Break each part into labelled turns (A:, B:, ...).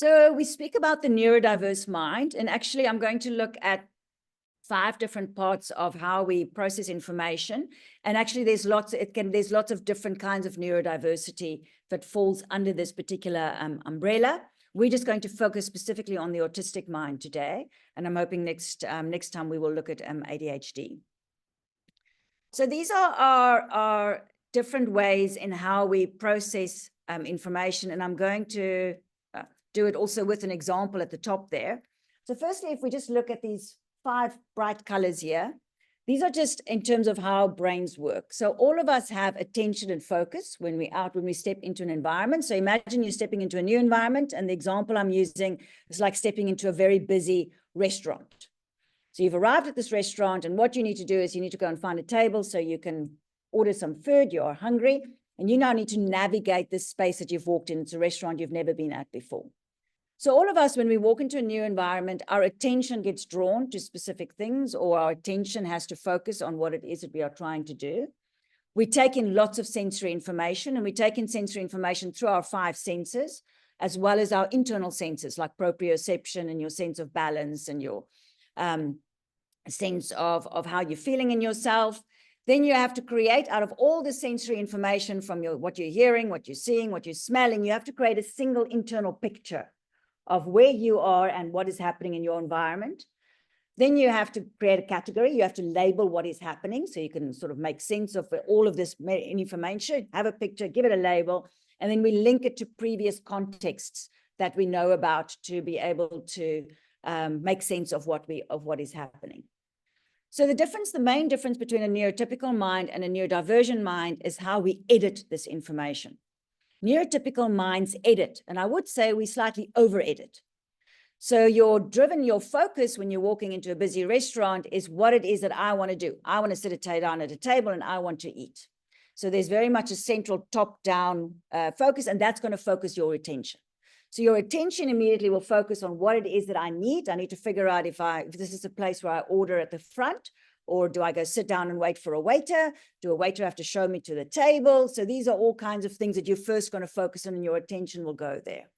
A: So we speak about the neurodiverse mind, and actually I'm going to look at 5 different parts of how we process information. And actually there's lots of different kinds of neurodiversity that falls under this particular umbrella. We're just going to focus specifically on the autistic mind today, and I'm hoping next time we will look at ADHD. So these are our different ways in how we process information, and I'm going to do it also with an example at the top there. So firstly, if we just look at these 5 bright colors here, these are just in terms of how brains work. So all of us have attention and focus when we step into an environment. So imagine you're stepping into a new environment, and the example I'm using is like stepping into a very busy restaurant. So you've arrived at this restaurant, and what you need to do is you need to go and find a table so you can order some food. You're hungry, and you now need to navigate this space that you've walked in. It's a restaurant you've never been at before. So all of us, when we walk into a new environment, our attention gets drawn to specific things, or our attention has to focus on what it is that we are trying to do. We take in lots of sensory information, and we take in sensory information through our 5 senses, as well as our internal senses like proprioception and your sense of balance and your sense of how you're feeling in yourself. Then you have to create out of all the sensory information from what you're hearing, what you're seeing, what you're smelling, you have to create a single internal picture of where you are and what is happening in your environment. Then you have to create a category. You have to label what is happening so you can sort of make sense of all of this information, have a picture, give it a label, and then we link it to previous contexts that we know about to be able to make sense of what is happening. So the main difference between a neurotypical mind and a neurodivergent mind is how we edit this information. Neurotypical minds edit, and I would say we slightly over-edit. So your focus when you're walking into a busy restaurant is what it is that I want to do. I want to sit down at a table and I want to eat. So there's very much a central top-down focus, and that's going to focus your attention. So your attention immediately will focus on what it is that I need. I need to figure out if this is a place where I order at the front, or do I go sit down and wait for a waiter? Do a waiter have to show me to the table? So these are all kinds of things that you're first going to focus on, and your attention will go there.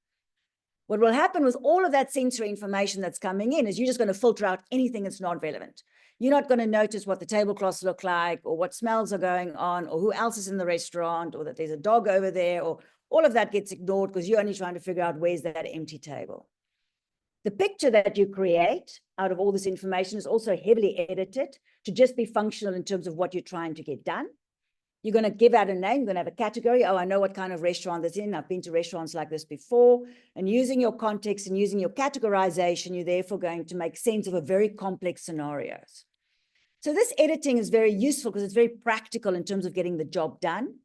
A: What will happen with all of that sensory information that's coming in is you're just going to filter out anything that's not relevant. You're not going to notice what the tablecloths look like, or what smells are going on, or who else is in the restaurant, or that there's a dog over there, or all of that gets ignored because you're only trying to figure out where's that empty table. The picture that you create out of all this information is also heavily edited to just be functional in terms of what you're trying to get done. You're going to give out a name, you're going to have a category. Oh, I know what kind of restaurant that's in. I've been to restaurants like this before. And using your context and using your categorization, you're therefore going to make sense of a very complex scenarios. So this editing is very useful because it's very practical in terms of getting the job done.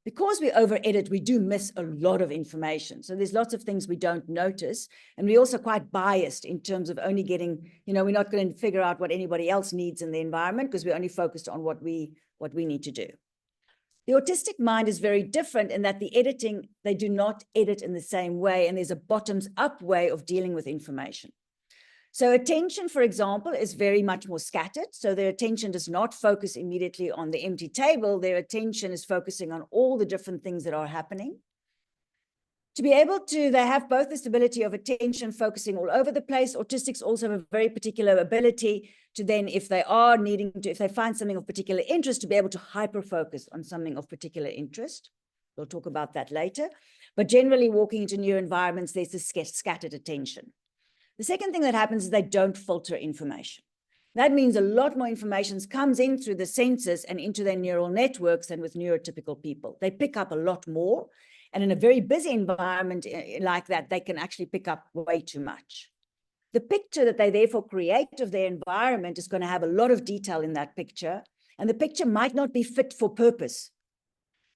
A: Because we over-edit, we do miss a lot of information. So there's lots of things we don't notice. And we're also quite biased in terms of only getting, we're not going to figure out what anybody else needs in the environment because we're only focused on what we need to do. The autistic mind is very different in that the editing, they do not edit in the same way, and there's a bottoms-up way of dealing with information. So attention, for example, is very much more scattered. So their attention does not focus immediately on the empty table. Their attention is focusing on all the different things that are happening. To be able to, they have both this ability of attention focusing all over the place. Autistics also have a very particular ability to then, if they find something of particular interest, to be able to hyper-focus on something of particular interest. We'll talk about that later. But generally, walking into new environments, there's this scattered attention. The second thing that happens is they don't filter information. That means a lot more information comes in through the senses and into their neural networks than with neurotypical people. They pick up a lot more. And in a very busy environment like that, they can actually pick up way too much. The picture that they therefore create of their environment is going to have a lot of detail in that picture. And the picture might not be fit for purpose.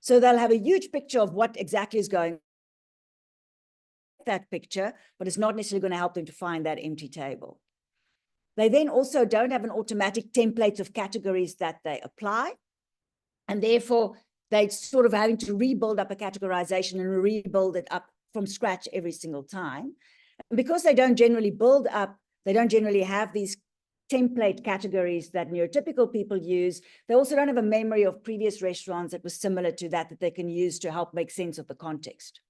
A: So they'll have a huge picture of what exactly is going on. That picture, but it's not necessarily going to help them to find that empty table. They then also don't have an automatic template of categories that they apply, and therefore they're sort of having to rebuild up a categorization and rebuild it up from scratch every single time. And because they don't generally build up, they don't generally have these template categories that neurotypical people use. They also don't have a memory of previous restaurants that was similar to that they can use to help make sense of the context.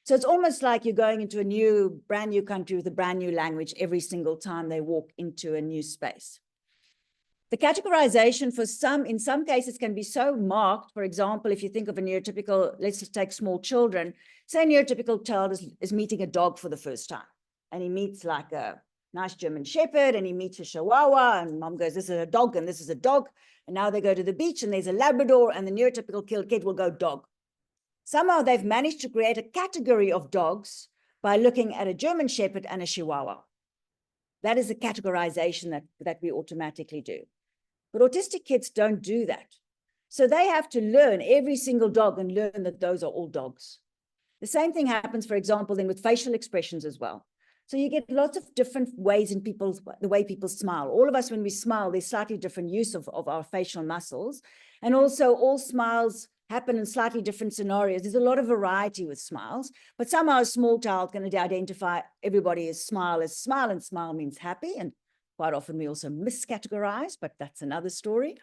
A: So it's almost like you're going into a brand new country with a brand new language every single time they walk into a new space. The categorization in some cases can be so marked. For example, if you think of a neurotypical, let's just take small children, say a neurotypical child is meeting a dog for the first time, and he meets like a nice German Shepherd, and he meets a Chihuahua, and mom goes, this is a dog, and this is a dog. And now they go to the beach, and there's a Labrador, and the neurotypical kid will go dog. Somehow they've managed to create a category of dogs by looking at a German Shepherd and a Chihuahua. That is a categorization that we automatically do. But autistic kids don't do that. So they have to learn every single dog and learn that those are all dogs. The same thing happens, for example, then with facial expressions as well. So you get lots of different ways in the way people smile. All of us, when we smile, there's slightly different use of our facial muscles. And also all smiles happen in slightly different scenarios. There's a lot of variety with smiles, but somehow a small child can identify everybody as smile, and smile means happy. And quite often we also miscategorize, but that's another story.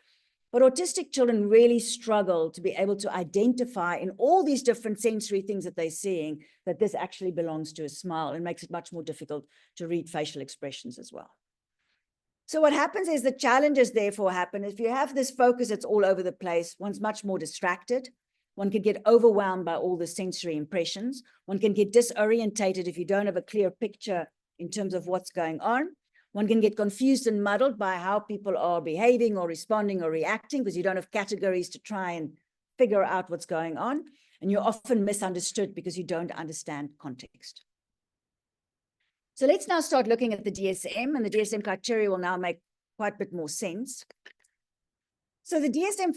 A: But autistic children really struggle to be able to identify in all these different sensory things that they're seeing that this actually belongs to a smile, and makes it much more difficult to read facial expressions as well. So what happens is the challenges therefore happen. If you have this focus that's all over the place, one's much more distracted. One can get overwhelmed by all the sensory impressions. One can get disorientated if you don't have a clear picture in terms of what's going on. One can get confused and muddled by how people are behaving or responding or reacting, because you don't have categories to try and figure out what's going on. And you're often misunderstood because you don't understand context. So let's now start looking at the DSM, and the DSM criteria will now make quite a bit more sense. So the DSM